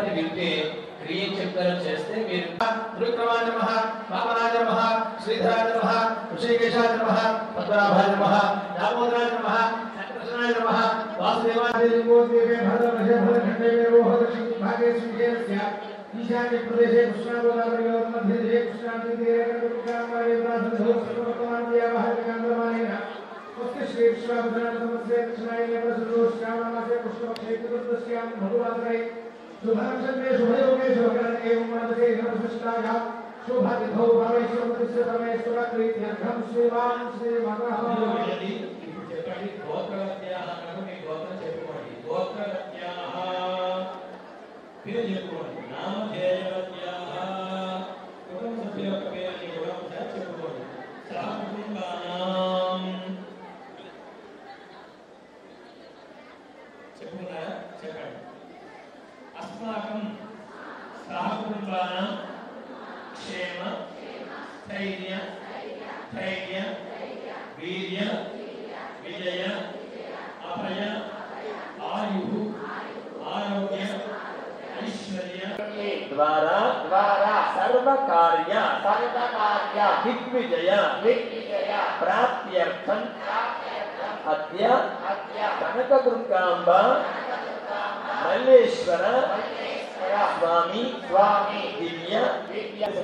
చెప్పేదాన్ని వింటే క్రియ చెప్పారని చేస్తే మీరు త్రివిక్రమాయ నమః, వామనాయ నమః, శ్రీధరాయ నమః, ఋషికేశాయ నమః, పద్మనాభాయ నమః, దామోదరాయ నమః, శంకరకృష్ణాయ నమః, వాసుదేవాయ లింగోద్వేవే భరతవర్షే భరతఖండే వేవోహ దక్షిణ భాగే శ్రీకేశస్య ఈశాన్య ప్రదేశే కృష్ణాగోదావరియోర్ మధ్యే కృష్ణానదీరే కృష్ణామాయే ప్రాసంధో సర్వతమాన్యావహకాంతమానేన శ్రీ విశ్వాభద్రానమస్తే కృష్ణాయ ప్రసన్నో శ్యామమాసే కృష్ణపక్షే చతుర్దశ్యాం భగవాన్వై शुभं चंद्रे शुभयोगे शुभकरणे मनसे नमस्काराय शुभतिथौ परमेश्वरस्य परमेश्वर प्रीत्यर्थं श्रीवान् श्रीमनः यदि చెప్పండి గోత్రగత్యాః అన్నప్పుడు మీ గోత్రం చెప్పుకోండి గోత్రగత్యాః పేరు చెప్పుకోండి నామధేయగత్యాః కుటుంబ సభ్యుల యొక్క పేరుని కూడా చెప్పుకోండి సహకుటుంబానాం చెప్పుకున్నారా చెప్పండి अस्माकं सहकुटुम्बानां क्षेम स्थैर्य वीर्य विजय अभय आयुः आरोग्य ऐश्वर्य द्वारा सर्वकार्य दिग्विजय प्राप्त्यर्थं अद्य कनकदुर्गाम्बा మల్లేశ్వర స్వామి దివ్య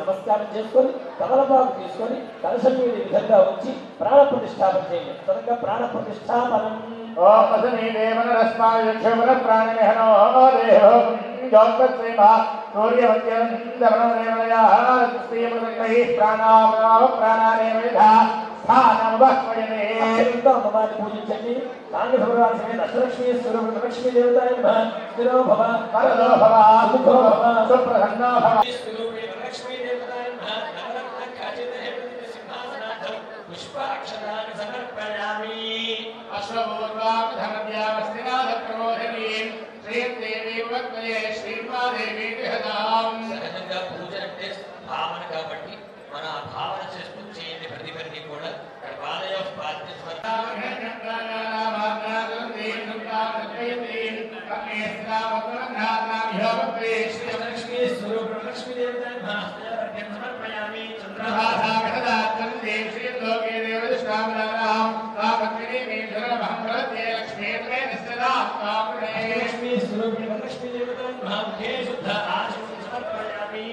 నమస్కారం చేసుకొని తమలపాకు తీసుకొని కలశం మీద విధంగా ఉంచి ప్రాణ ప్రతిష్టాపన చేయండి. త్వరగా ప్రాణ ప్రతిష్టాపనం. ఓం వసనే దేవనరస్మాయ క్షమన ప్రాణమేహనో దేహో జ్యోతిర్సేవ సూర్యవత్యం దమనదేవయా శ్రీమదై ప్రాణావరావ ప్రాణానేవయా అమ్మవారిని పూజించండి. నాంగ భగవాన్ సమేత అష్టలక్ష్మీ స్వరూప లక్ష్మీ దేవతాయ నమః. స్థిరో భవ వరదో భవ సుఖో భవ సుప్రసన్నో భవ స్వరూపే లక్ష్మీ దేవతాయ నమః. నవరత్న ఖచ్చిత హేతుని సింహాసనాథ పుష్పాక్షరాన్ని సమర్పయామి. అశ్వపూర్వాధనవ్యావస్థినాథ ప్రమోదనీ శ్రీదేవి వక్మయే శ్రీమాదేవి దేహదాం. సహజంగా పూజ అంటే భావన కాబట్టి మన భావన చేసుకుని చేయండి. ప్రతిపరికి కూడా బాలయ లక్ష్మీ స్వరూప లక్ష్మీ దేవతాయ సమర్పయామి. లక్ష్మీ స్వరూప లక్ష్మీ దేవతాయ శుద్ధ ఆశీస్సు సమర్పయామి.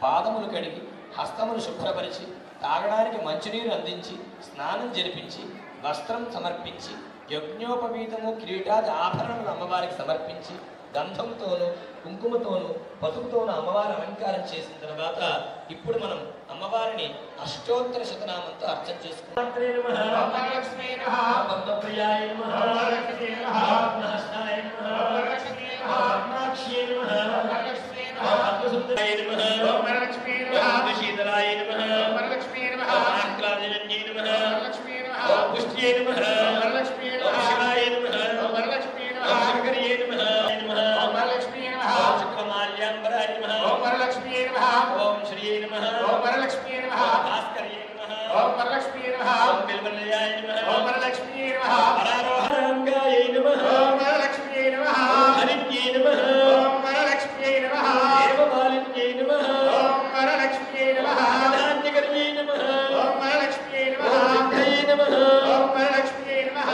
పాదములు కడిగి హస్తములు శుభ్రపరిచి తాగడానికి మంచినీరు అందించి స్నానం జరిపించి వస్త్రం సమర్పించి యజ్ఞోపవీతము కిరీటాది ఆభరణములు అమ్మవారికి సమర్పించి గంధంతోనూ కుంకుమతోనూ పసుపుతోనూ అమ్మవారి అలంకారం చేసిన తర్వాత ఇప్పుడు మనం అమ్మవారిని అష్టోత్తర శతనామంతో అర్చన చేసుకుంటాం. ఓం శ్రీ నమః. ఓం వరలక్ష్మీ నమః. భాస్కర్యే నమః. ఓం వరలక్ష్మీ నమః. ఓం బిల్వలయాయ నమః. ఓం వరలక్ష్మీ నమః. పరారోహాంగాయ నమః. ఓం వరలక్ష్మీ నమః. హరిణ్యే నమః. ఓం వరలక్ష్మీ నమః. దేవమాలిన్యే నమః. ఓం వరలక్ష్మీ నమః. ధాన్యకర్యే నమః. ఓం వరలక్ష్మీ నమః. సిద్ధయే నమః. ఓం వరలక్ష్మీ నమః.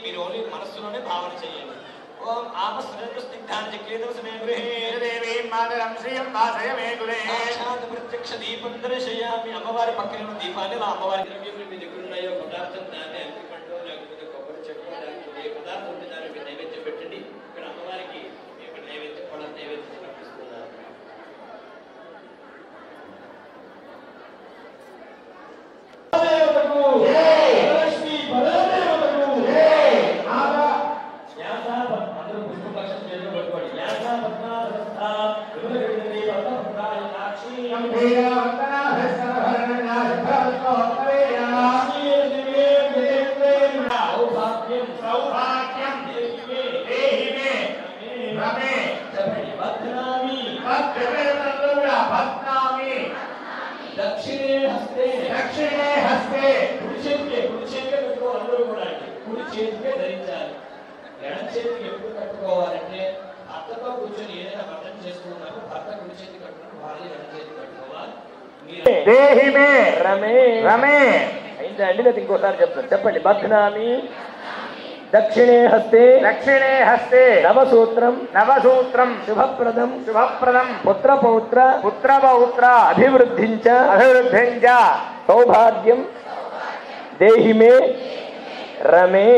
మీరు ఓన్లీ మనస్సులోనే భావన చేయండి. ओम आपस्रजस्तिग्धानि चक्रेदवसमे गृहे देवीं मातरं श्रियं वासय मे गृहे साक्षात् प्रत्यक्ष दीपं दर्शयामि అమ్మవారి పక్కన ఉన్న దీపాన్ని అమ్మవారి ద్రవ్యములు మీ దగ్గర ఉన్నాయో పదార్థం దాన్ని అగ్గిపండు లేకపోతే కొబ్బరి చెట్టు లేకపోతే ఏ పదార్థం ఉంటే దానికి నైవేద్యం పెట్టండి ఇక్కడ అమ్మవారికి ఇక్కడ నైవేద్యం కూడా నైవేద్యం సమర్పిస్తున్నారు दक्षिणे हस्ते कुడి చేతికి అందరూ కూడా కుడి చేతికే ధరించాలి ఎడమ చేతికి ఎప్పుడు కట్టుకోవాలంటే భర్తతో కూర్చొని ఏదైనా వ్రతం చేసుకున్నప్పుడు భర్త కుడి చేతి కట్టుకున్నప్పుడు భార్య ఎడమ చేతి కట్టుకోవాలి దేహి మే రమే రమే అయిందండి లేదా ఇంకోసారి చెప్తాను చెప్పండి బధ్నామి దక్షిణే హస్తే నవసూత్రం శుభప్రదం పుత్రపౌత్ర అభివృద్ధించ సౌభాగ్యం దేహి మే రమే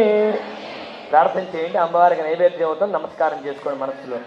ప్రార్థన చేయండి అమ్మవారికి నైవేద్యం అవుతుంది నమస్కారం చేసుకోండి మనసులో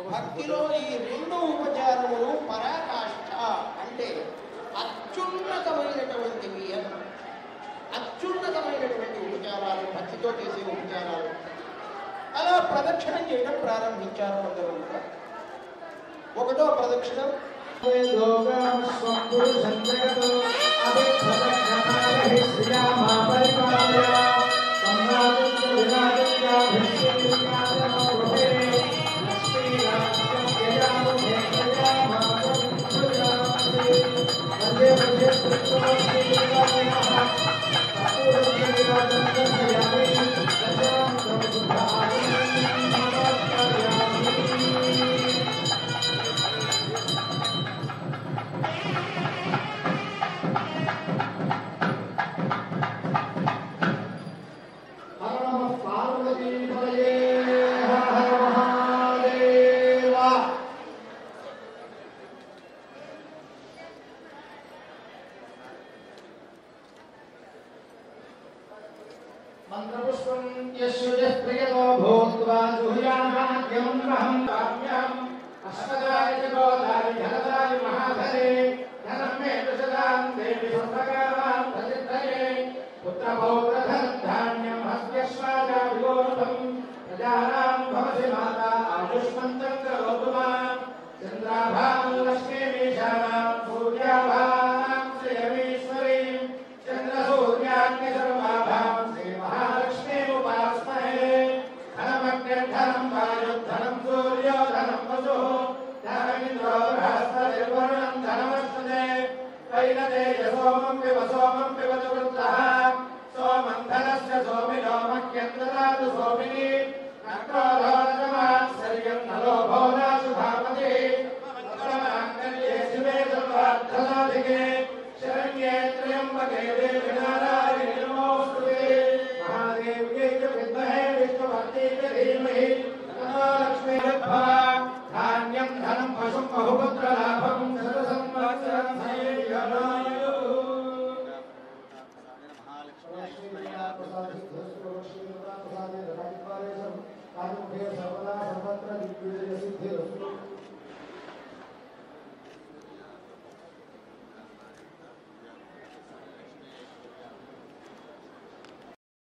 భక్తిలో ఈ రెండు ఉపచారములు పరాకాష్ఠ అంటే అత్యున్నతమైనటువంటివి అత్యున్నతమైనటువంటి ఉపచారాలు భక్తితో చేసే ఉపచారాలు అలా ప్రదక్షిణం చేయడం ప్రారంభించారు అందరూ కూడా ఒకటో ప్రదక్షిణం मंत्रपुष्पं यस्य प्रियतो भूत्वा जुह्यामाद्यं महं काम्यं अष्टदाय जगोदाय धनदाय महाधरे धनं मे दशदां देवी सर्वकामां प्रसिद्धये पुत्रपौत्रधनधान्यं हस्त्यश्वाजा विगोरुतं प्रजानां भवसि माता आयुष्मन्तं करोतु मां चन्द्राभां लक्ष्मीमीशानां सूर्याभां श्रियमीश्वरीं चन्द्रसूर्याग्निशर्माभां धनं वायुर्धनं सूर्यो धनं वसुः धनमिन्द्रो बृहस्पतिर्वरुणं धनमस्तुते वैनतेजसोमं पिबतु वृत्रः सोमं धनस्य सोमिनो मह्यन्तदातु सोमिनी नक्रोधो नजमात्सर्यं न लोभो न शुभापतिः मङ्गलमाङ्गल्ये शिवे सर्वार्थसाधिके शरण्ये त्र्यम्बके देवी नारायणि नमोऽस्तुते महादेव्यै च विद्महे विष्णुपत्न्यै च धीमहि तन्नो लक्ष्मीर्भव धान्यं धनं पशुं बहुपुत्रलाभ సర్వదా సర్వత్ర దిగ్విజయ సిద్ధిరస్తు